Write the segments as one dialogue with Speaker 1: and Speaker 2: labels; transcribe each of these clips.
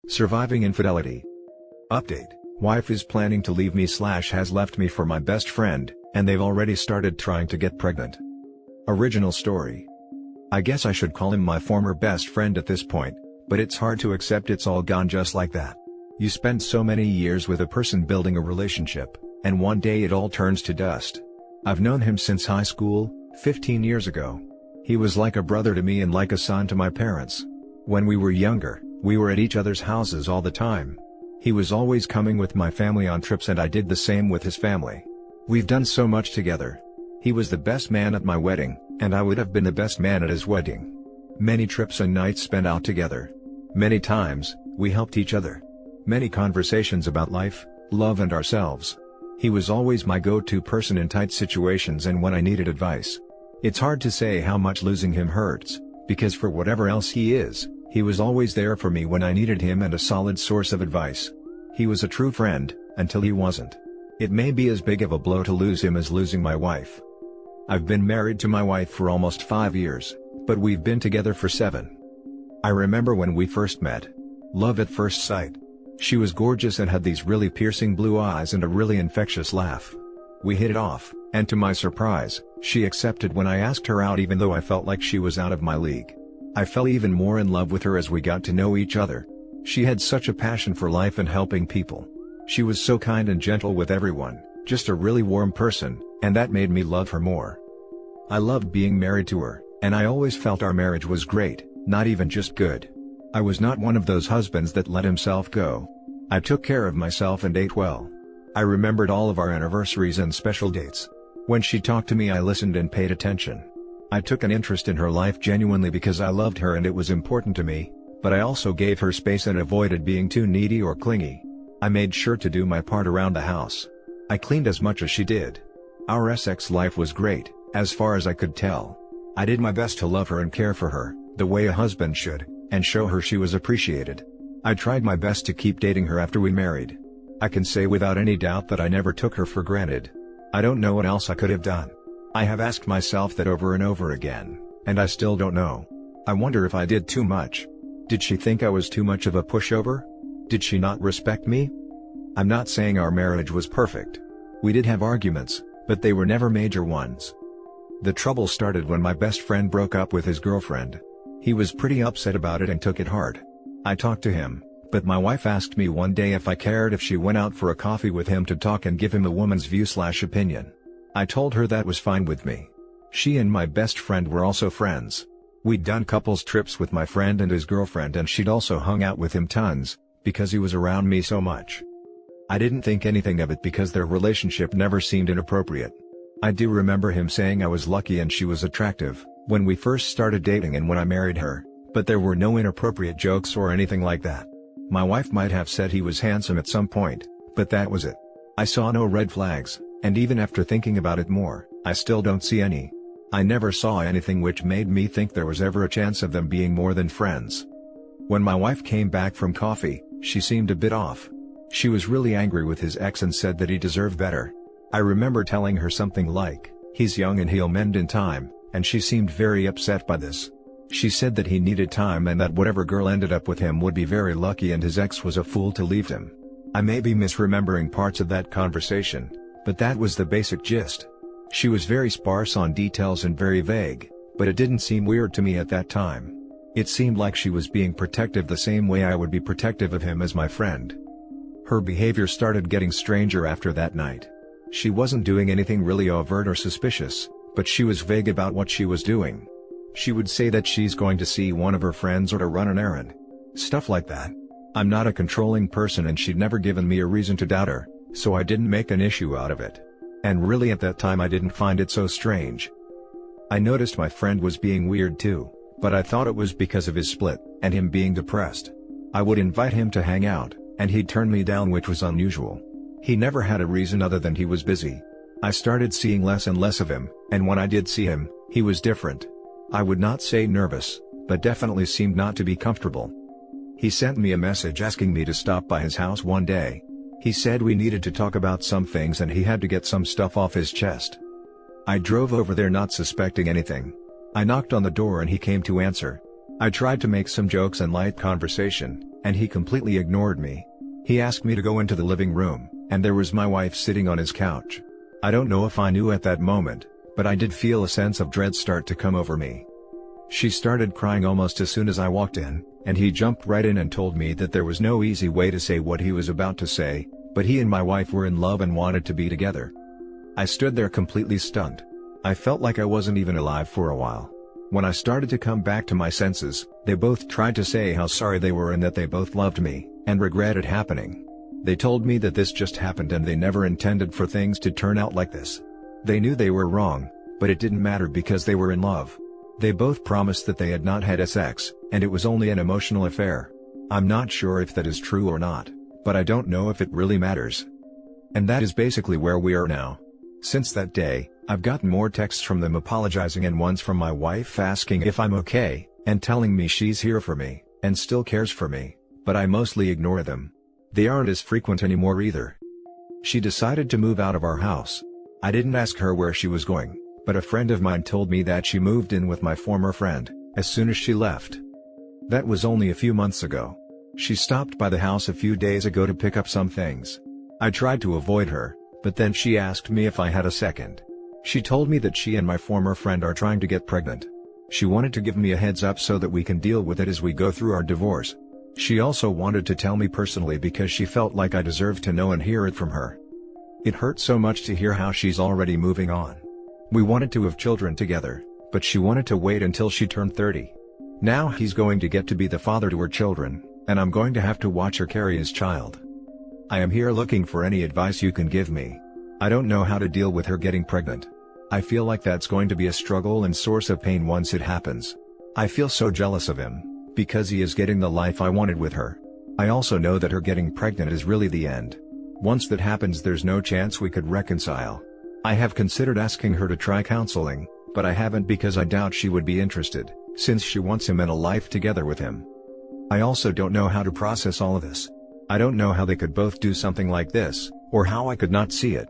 Speaker 1: Surviving infidelity. Update. Wife is planning to leave me / has left me for my best friend, and they've already started trying to get pregnant. Original story. I guess I should call him my former best friend at this point, but it's hard to accept it's all gone just like that. You spend so many years with a person building a relationship, and one day it all turns to dust. I've known him since high school, 15 years ago. He was like a brother to me and like a son to my parents. When we were younger, we were at each other's houses all the time. He was always coming with my family on trips and I did the same with his family. We've done so much together. He was the best man at my wedding, and I would have been the best man at his wedding. Many trips and nights spent out together. Many times, we helped each other. Many conversations about life, love and ourselves. He was always my go-to person in tight situations and when I needed advice. It's hard to say how much losing him hurts, because for whatever else he is, he was always there for me when I needed him and a solid source of advice. He was a true friend, until he wasn't. It may be as big of a blow to lose him as losing my wife. I've been married to my wife for almost 5 years, but we've been together for 7. I remember when we first met. Love at first sight. She was gorgeous and had these really piercing blue eyes and a really infectious laugh. We hit it off, and to my surprise, she accepted when I asked her out even though I felt like she was out of my league. I fell even more in love with her as we got to know each other. She had such a passion for life and helping people. She was so kind and gentle with everyone, just a really warm person, and that made me love her more. I loved being married to her, and I always felt our marriage was great, not even just good. I was not one of those husbands that let himself go. I took care of myself and ate well. I remembered all of our anniversaries and special dates. When she talked to me I listened and paid attention. I took an interest in her life genuinely because I loved her and it was important to me, but I also gave her space and avoided being too needy or clingy. I made sure to do my part around the house. I cleaned as much as she did. Our sex life was great, as far as I could tell. I did my best to love her and care for her, the way a husband should, and show her she was appreciated. I tried my best to keep dating her after we married. I can say without any doubt that I never took her for granted. I don't know what else I could have done. I have asked myself that over and over again, and I still don't know. I wonder if I did too much. Did she think I was too much of a pushover? Did she not respect me? I'm not saying our marriage was perfect. We did have arguments, but they were never major ones. The trouble started when my best friend broke up with his girlfriend. He was pretty upset about it and took it hard. I talked to him, but my wife asked me one day if I cared if she went out for a coffee with him to talk and give him a woman's view / opinion. I told her that was fine with me. She and my best friend were also friends. We'd done couples trips with my friend and his girlfriend and she'd also hung out with him tons, because he was around me so much. I didn't think anything of it because their relationship never seemed inappropriate. I do remember him saying I was lucky and she was attractive, when we first started dating and when I married her, but there were no inappropriate jokes or anything like that. My wife might have said he was handsome at some point, but that was it. I saw no red flags, and even after thinking about it more, I still don't see any. I never saw anything which made me think there was ever a chance of them being more than friends. When my wife came back from coffee, she seemed a bit off. She was really angry with his ex and said that he deserved better. I remember telling her something like, "He's young and he'll mend in time," and she seemed very upset by this. She said that he needed time and that whatever girl ended up with him would be very lucky and his ex was a fool to leave him. I may be misremembering parts of that conversation, but that was the basic gist. She was very sparse on details and very vague, but it didn't seem weird to me at that time. It seemed like she was being protective the same way I would be protective of him as my friend. Her behavior started getting stranger after that night. She wasn't doing anything really overt or suspicious, but she was vague about what she was doing. She would say that she's going to see one of her friends or to run an errand. Stuff like that. I'm not a controlling person and she'd never given me a reason to doubt her, so I didn't make an issue out of it. And really at that time I didn't find it so strange. I noticed my friend was being weird too, but I thought it was because of his split, and him being depressed. I would invite him to hang out, and he'd turn me down, which was unusual. He never had a reason other than he was busy. I started seeing less and less of him, and when I did see him, he was different. I would not say nervous, but definitely seemed not to be comfortable. He sent me a message asking me to stop by his house one day. He said we needed to talk about some things and he had to get some stuff off his chest. I drove over there not suspecting anything. I knocked on the door and he came to answer. I tried to make some jokes and light conversation, and he completely ignored me. He asked me to go into the living room, and there was my wife sitting on his couch. I don't know if I knew at that moment, but I did feel a sense of dread start to come over me. She started crying almost as soon as I walked in, and he jumped right in and told me that there was no easy way to say what he was about to say, but he and my wife were in love and wanted to be together. I stood there completely stunned. I felt like I wasn't even alive for a while. When I started to come back to my senses, they both tried to say how sorry they were and that they both loved me, and regret it happening. They told me that this just happened and they never intended for things to turn out like this. They knew they were wrong, but it didn't matter because they were in love. They both promised that they had not had sex, and it was only an emotional affair. I'm not sure if that is true or not, but I don't know if it really matters. And that is basically where we are now. Since that day, I've gotten more texts from them apologizing and ones from my wife asking if I'm okay, and telling me she's here for me, and still cares for me, but I mostly ignore them. They aren't as frequent anymore either. She decided to move out of our house. I didn't ask her where she was going, but a friend of mine told me that she moved in with my former friend, as soon as she left. That was only a few months ago. She stopped by the house a few days ago to pick up some things. I tried to avoid her, but then she asked me if I had a second. She told me that she and my former friend are trying to get pregnant. She wanted to give me a heads up so that we can deal with it as we go through our divorce. She also wanted to tell me personally because she felt like I deserved to know and hear it from her. It hurt so much to hear how she's already moving on. We wanted to have children together, but she wanted to wait until she turned 30. Now he's going to get to be the father to her children, and I'm going to have to watch her carry his child. I am here looking for any advice you can give me. I don't know how to deal with her getting pregnant. I feel like that's going to be a struggle and source of pain once it happens. I feel so jealous of him, because he is getting the life I wanted with her. I also know that her getting pregnant is really the end. Once that happens, there's no chance we could reconcile. I have considered asking her to try counseling, but I haven't because I doubt she would be interested, since she wants him and a life together with him. I also don't know how to process all of this. I don't know how they could both do something like this, or how I could not see it.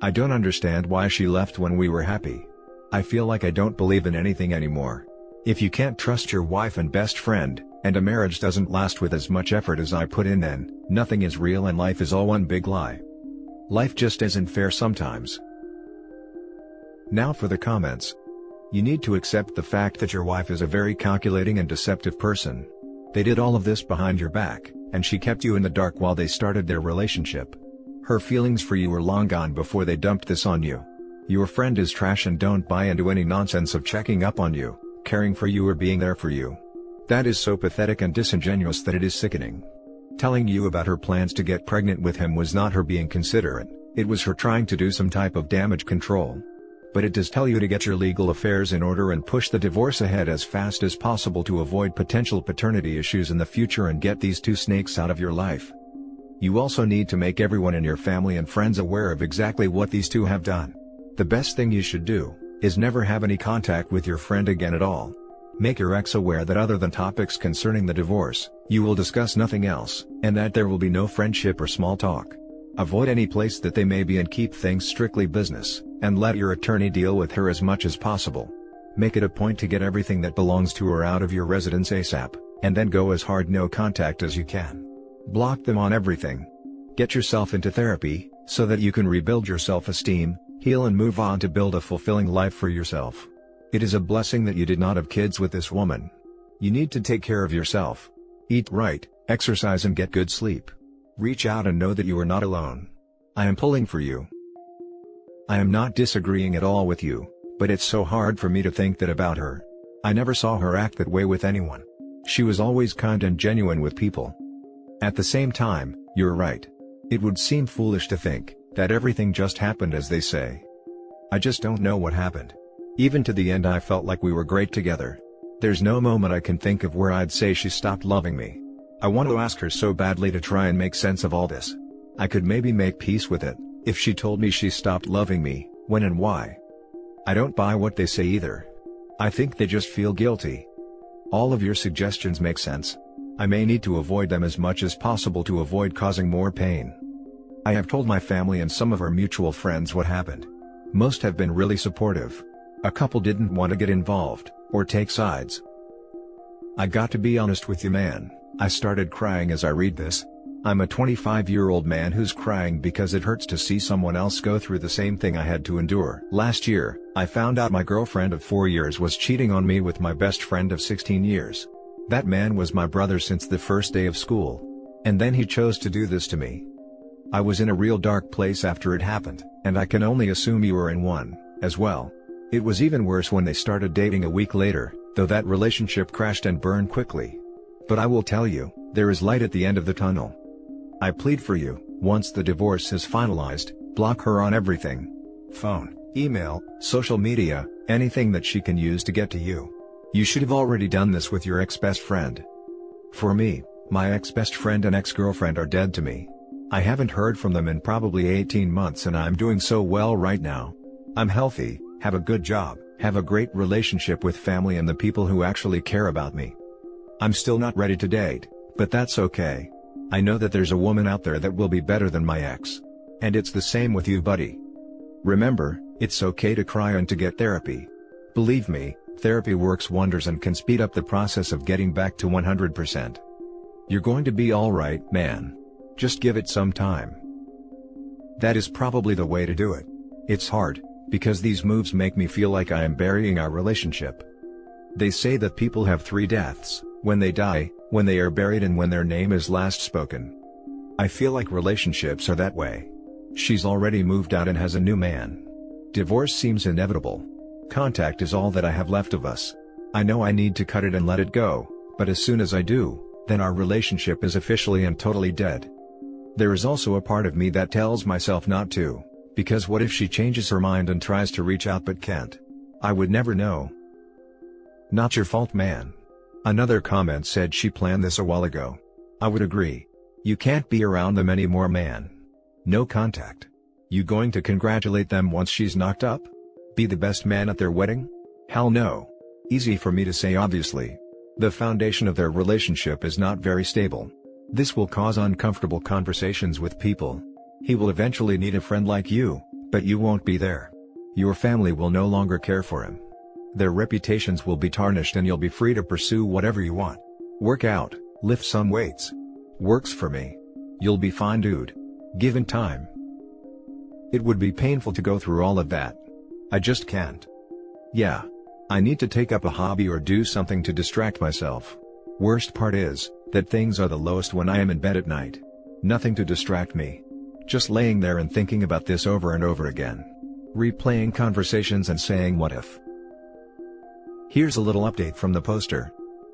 Speaker 1: I don't understand why she left when we were happy. I feel like I don't believe in anything anymore. If you can't trust your wife and best friend, and a marriage doesn't last with as much effort as I put in, then nothing is real and life is all one big lie. Life just isn't fair sometimes. Now for the comments. You need to accept the fact that your wife is a very calculating and deceptive person. They did all of this behind your back, and she kept you in the dark while they started their relationship. Her feelings for you were long gone before they dumped this on you. Your friend is trash and don't buy into any nonsense of checking up on you, caring for you or being there for you. That is so pathetic and disingenuous that it is sickening. Telling you about her plans to get pregnant with him was not her being considerate, it was her trying to do some type of damage control. But it does tell you to get your legal affairs in order and push the divorce ahead as fast as possible to avoid potential paternity issues in the future and get these two snakes out of your life. You also need to make everyone in your family and friends aware of exactly what these two have done. The best thing you should do is never have any contact with your friend again at all. Make your ex aware that other than topics concerning the divorce, you will discuss nothing else, and that there will be no friendship or small talk. Avoid any place that they may be and keep things strictly business, and let your attorney deal with her as much as possible. Make it a point to get everything that belongs to her out of your residence ASAP, and then go as hard no contact as you can. Block them on everything. Get yourself into therapy, so that you can rebuild your self-esteem, heal and move on to build a fulfilling life for yourself. It is a blessing that you did not have kids with this woman. You need to take care of yourself. Eat right, exercise and get good sleep. Reach out and know that you are not alone. I am pulling for you. I am not disagreeing at all with you, but it's so hard for me to think that about her. I never saw her act that way with anyone. She was always kind and genuine with people. At the same time, you're right. It would seem foolish to think that everything just happened as they say. I just don't know what happened. Even to the end I felt like we were great together. There's no moment I can think of where I'd say she stopped loving me. I want to ask her so badly to try and make sense of all this. I could maybe make peace with it, if she told me she stopped loving me, when and why. I don't buy what they say either. I think they just feel guilty. All of your suggestions make sense. I may need to avoid them as much as possible to avoid causing more pain. I have told my family and some of our mutual friends what happened. Most have been really supportive. A couple didn't want to get involved, or take sides. I got to be honest with you, man. I started crying as I read this. I'm a 25-year-old man who's crying because it hurts to see someone else go through the same thing I had to endure. Last year, I found out my girlfriend of 4 years was cheating on me with my best friend of 16 years. That man was my brother since the first day of school. And then he chose to do this to me. I was in a real dark place after it happened, and I can only assume you were in one, as well. It was even worse when they started dating a week later, though that relationship crashed and burned quickly. But I will tell you, there is light at the end of the tunnel. I plead for you, once the divorce is finalized, block her on everything. Phone, email, social media, anything that she can use to get to you. You should have already done this with your ex-best friend. For me, my ex-best friend and ex-girlfriend are dead to me. I haven't heard from them in probably 18 months and I'm doing so well right now. I'm healthy, have a good job, have a great relationship with family and the people who actually care about me. I'm still not ready to date, but that's okay. I know that there's a woman out there that will be better than my ex. And it's the same with you, buddy. Remember, it's okay to cry and to get therapy. Believe me, therapy works wonders and can speed up the process of getting back to 100%. You're going to be alright, man. Just give it some time. That is probably the way to do it. It's hard, because these moves make me feel like I am burying our relationship. They say that people have 3 deaths, when they die, when they are buried and when their name is last spoken. I feel like relationships are that way. She's already moved out and has a new man. Divorce seems inevitable. Contact is all that I have left of us. I know I need to cut it and let it go, but as soon as I do, then our relationship is officially and totally dead. There is also a part of me that tells myself not to, because what if she changes her mind and tries to reach out but can't? I would never know. Not your fault, man. Another comment said she planned this a while ago. I would agree. You can't be around them anymore, man. No contact. You going to congratulate them once she's knocked up? Be the best man at their wedding? Hell no. Easy for me to say, obviously. The foundation of their relationship is not very stable. This will cause uncomfortable conversations with people. He will eventually need a friend like you, but you won't be there. Your family will no longer care for him. Their reputations will be tarnished and you'll be free to pursue whatever you want. Work out, lift some weights. Works for me. You'll be fine, dude. Given time. It would be painful to go through all of that. I just can't. Yeah. I need to take up a hobby or do something to distract myself. Worst part is, that things are the lowest when I am in bed at night. Nothing to distract me. Just laying there and thinking about this over and over again. Replaying conversations and saying what if. Here's a little update from the poster.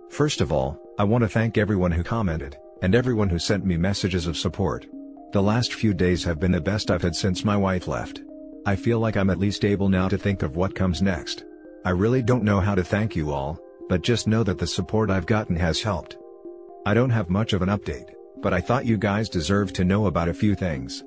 Speaker 1: First of all, I want to thank everyone who commented, and everyone who sent me messages of support. The last few days have been the best I've had since my wife left. I feel like I'm at least able now to think of what comes next. I really don't know how to thank you all, but just know that the support I've gotten has helped. I don't have much of an update, but I thought you guys deserved to know about a few things.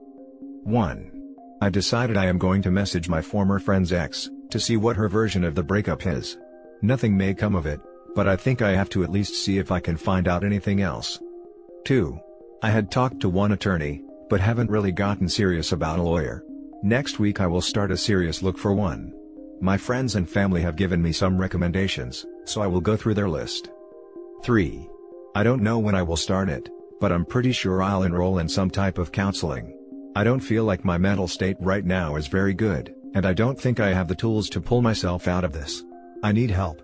Speaker 1: 1. I decided I am going to message my former friend's ex, to see what her version of the breakup is. Nothing may come of it, but I think I have to at least see if I can find out anything else. 2. I had talked to one attorney, but haven't really gotten serious about a lawyer. Next week I will start a serious look for one. My friends and family have given me some recommendations, so I will go through their list. 3. I don't know when I will start it, but I'm pretty sure I'll enroll in some type of counseling. I don't feel like my mental state right now is very good, and I don't think I have the tools to pull myself out of this. I need help.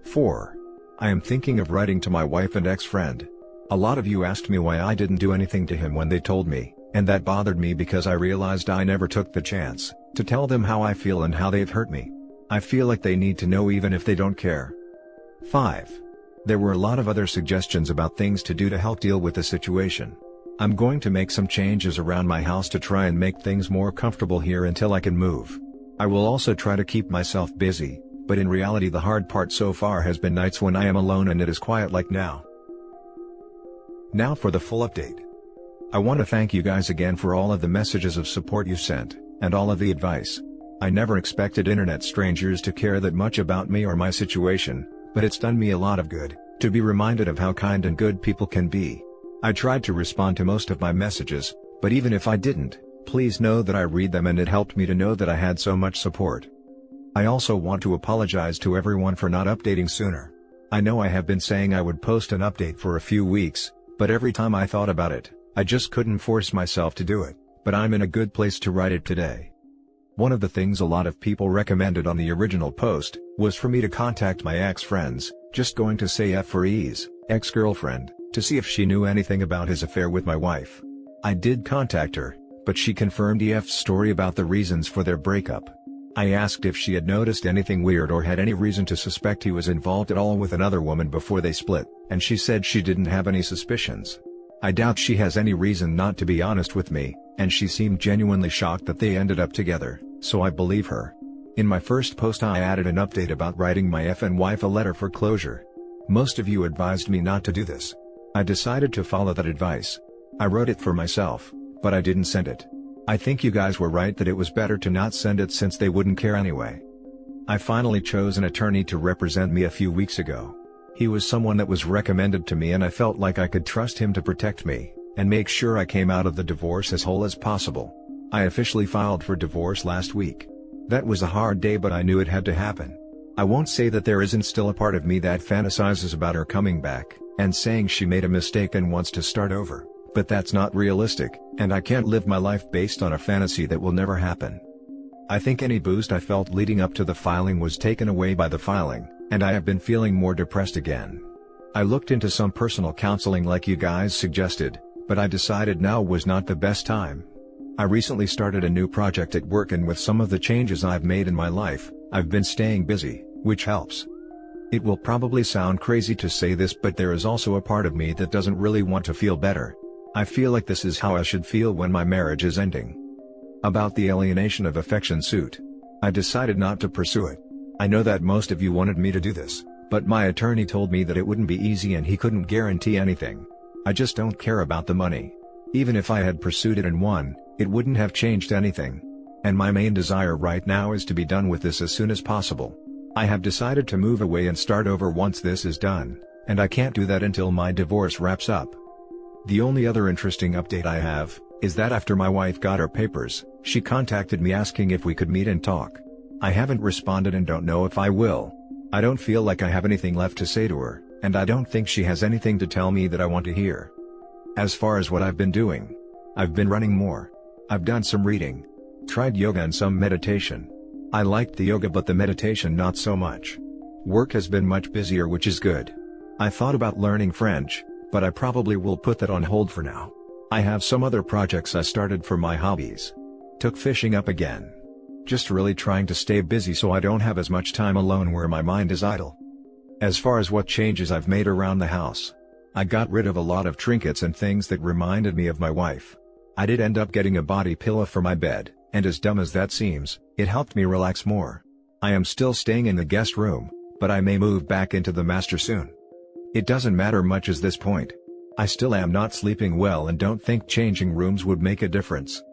Speaker 1: 4. I am thinking of writing to my wife and ex-friend. A lot of you asked me why I didn't do anything to him when they told me, and that bothered me because I realized I never took the chance to tell them how I feel and how they've hurt me. I feel like they need to know even if they don't care. 5. There were a lot of other suggestions about things to do to help deal with the situation. I'm going to make some changes around my house to try and make things more comfortable here until I can move. I will also try to keep myself busy, but in reality the hard part so far has been nights when I am alone and it is quiet like now. Now for the full update. I want to thank you guys again for all of the messages of support you sent, and all of the advice. I never expected internet strangers to care that much about me or my situation, but it's done me a lot of good, to be reminded of how kind and good people can be. I tried to respond to most of my messages, but even if I didn't, please know that I read them and it helped me to know that I had so much support. I also want to apologize to everyone for not updating sooner. I know I have been saying I would post an update for a few weeks, but every time I thought about it, I just couldn't force myself to do it, but I'm in a good place to write it today. One of the things a lot of people recommended on the original post, was for me to contact my ex-friends, just going to say F for ease, ex-girlfriend, to see if she knew anything about his affair with my wife. I did contact her, but she confirmed EF's story about the reasons for their breakup. I asked if she had noticed anything weird or had any reason to suspect he was involved at all with another woman before they split, and she said she didn't have any suspicions. I doubt she has any reason not to be honest with me, and she seemed genuinely shocked that they ended up together, so I believe her. In my first post I added an update about writing my effing wife a letter for closure. Most of you advised me not to do this. I decided to follow that advice. I wrote it for myself, but I didn't send it. I think you guys were right that it was better to not send it since they wouldn't care anyway. I finally chose an attorney to represent me a few weeks ago. He was someone that was recommended to me and I felt like I could trust him to protect me, and make sure I came out of the divorce as whole as possible. I officially filed for divorce last week. That was a hard day, but I knew it had to happen. I won't say that there isn't still a part of me that fantasizes about her coming back, and saying she made a mistake and wants to start over. But that's not realistic, and I can't live my life based on a fantasy that will never happen. I think any boost I felt leading up to the filing was taken away by the filing, and I have been feeling more depressed again. I looked into some personal counseling like you guys suggested, but I decided now was not the best time. I recently started a new project at work, and with some of the changes I've made in my life, I've been staying busy, which helps. It will probably sound crazy to say this, but there is also a part of me that doesn't really want to feel better. I feel like this is how I should feel when my marriage is ending. About the alienation of affection suit. I decided not to pursue it. I know that most of you wanted me to do this, but my attorney told me that it wouldn't be easy and he couldn't guarantee anything. I just don't care about the money. Even if I had pursued it and won, it wouldn't have changed anything. And my main desire right now is to be done with this as soon as possible. I have decided to move away and start over once this is done, and I can't do that until my divorce wraps up. The only other interesting update I have, is that after my wife got her papers, she contacted me asking if we could meet and talk. I haven't responded and don't know if I will. I don't feel like I have anything left to say to her, and I don't think she has anything to tell me that I want to hear. As far as what I've been doing, I've been running more. I've done some reading. Tried yoga and some meditation. I liked the yoga but the meditation not so much. Work has been much busier, which is good. I thought about learning French, but I probably will put that on hold for now. I have some other projects I started for my hobbies. Took fishing up again. Just really trying to stay busy so I don't have as much time alone where my mind is idle. As far as what changes I've made around the house, I got rid of a lot of trinkets and things that reminded me of my wife. I did end up getting a body pillow for my bed, and as dumb as that seems, it helped me relax more. I am still staying in the guest room, but I may move back into the master soon. It doesn't matter much at this point. I still am not sleeping well and don't think changing rooms would make a difference.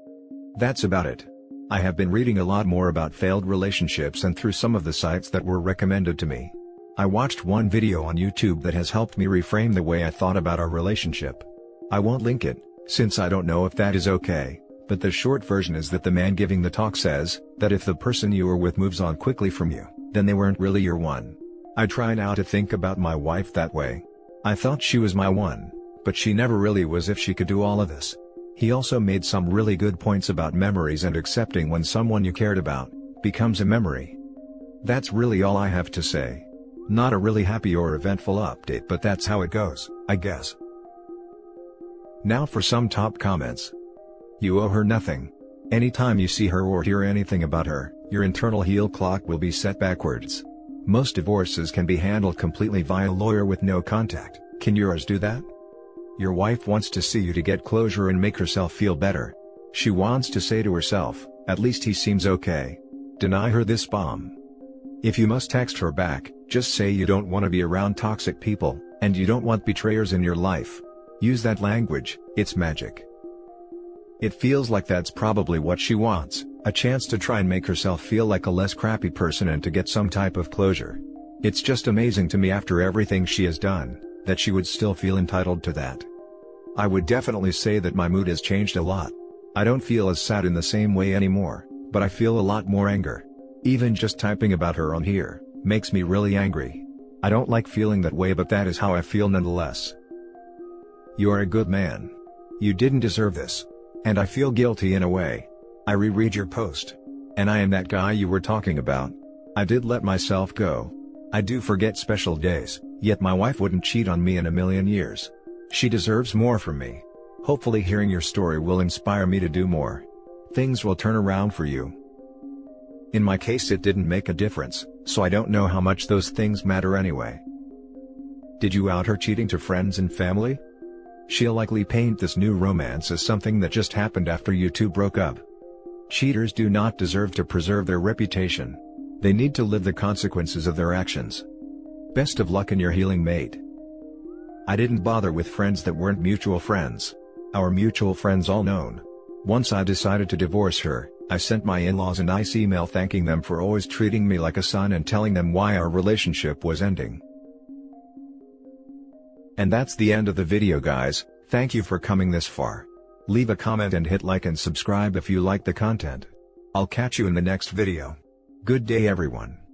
Speaker 1: That's about it. I have been reading a lot more about failed relationships and through some of the sites that were recommended to me. I watched one video on YouTube that has helped me reframe the way I thought about our relationship. I won't link it, since I don't know if that is okay, but the short version is that the man giving the talk says, that if the person you are with moves on quickly from you, then they weren't really your one. I try now to think about my wife that way. I thought she was my one, but she never really was if she could do all of this. He also made some really good points about memories and accepting when someone you cared about becomes a memory. That's really all I have to say. Not a really happy or eventful update, but that's how it goes, I guess. Now for some top comments. You owe her nothing. Anytime you see her or hear anything about her, your internal heel clock will be set backwards. Most divorces can be handled completely via lawyer with no contact. Can yours do that? Your wife wants to see you to get closure and make herself feel better. She wants to say to herself, at least he seems okay. Deny her this bomb. If you must text her back, just say you don't want to be around toxic people, and you don't want betrayers in your life. Use that language, it's magic. It feels like that's probably what she wants, a chance to try and make herself feel like a less crappy person and to get some type of closure. It's just amazing to me after everything she has done, that she would still feel entitled to that. I would definitely say that my mood has changed a lot. I don't feel as sad in the same way anymore, but I feel a lot more anger. Even just typing about her on here, makes me really angry. I don't like feeling that way, but that is how I feel nonetheless. You are a good man. You didn't deserve this. And I feel guilty in a way. I reread your post. And I am that guy you were talking about. I did let myself go. I do forget special days, yet my wife wouldn't cheat on me in a million years. She deserves more from me. Hopefully hearing your story will inspire me to do more. Things will turn around for you. In my case it didn't make a difference, so I don't know how much those things matter anyway. Did you out her cheating to friends and family? She'll likely paint this new romance as something that just happened after you two broke up. Cheaters do not deserve to preserve their reputation. They need to live the consequences of their actions. Best of luck in your healing, mate. I didn't bother with friends that weren't mutual friends. Our mutual friends all known. Once I decided to divorce her, I sent my in-laws a nice email thanking them for always treating me like a son and telling them why our relationship was ending. And that's the end of the video, guys. Thank you for coming this far. Leave a comment and hit like and subscribe if you like the content. I'll catch you in the next video. Good day everyone.